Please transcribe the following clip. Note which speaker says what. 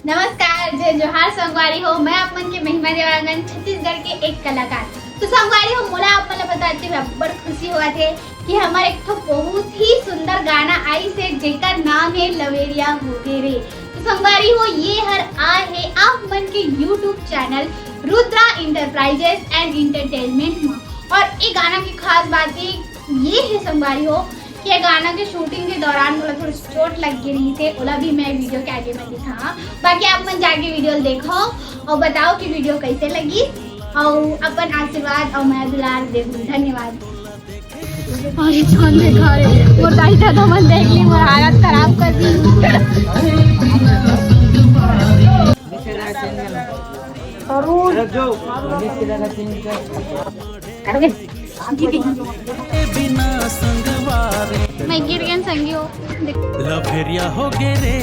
Speaker 1: नमस्कार, जय जोहार संगवारी हो। मैं आप मन के महिमा देवांगन छत्तीसगढ़ के एक कलाकार। तो संगवारी हो, मोला आप मन बताते हुए बड़ खुशी हुआ थे कि हमारे एक तो बहुत ही सुंदर गाना आई से जेकर नाम है लवेरिया होगे रे। तो संगवारी हो, ये हर आए है आप मन के YouTube channel Rudra enterprises and entertainment में। और ये गाना की खास बात ये है संगवारी हो कि ये गाना के शूटिंग के दौरान मोला थोड़ी चोट लग गई थी। ओला भी मैं वीडियो के आगे में दिखा। बाकी आप मन जाके वीडियो देखो और बताओ कि वीडियो कैसे लगी और अपन आशीर्वाद और मैं दुलार देबू। धन्यवाद। देखा रे मोर दाई था तो मन देख ली, मोर हालत खराब कर दी। मैं गिर गया संगी हो
Speaker 2: लवेरिया हो गे रे।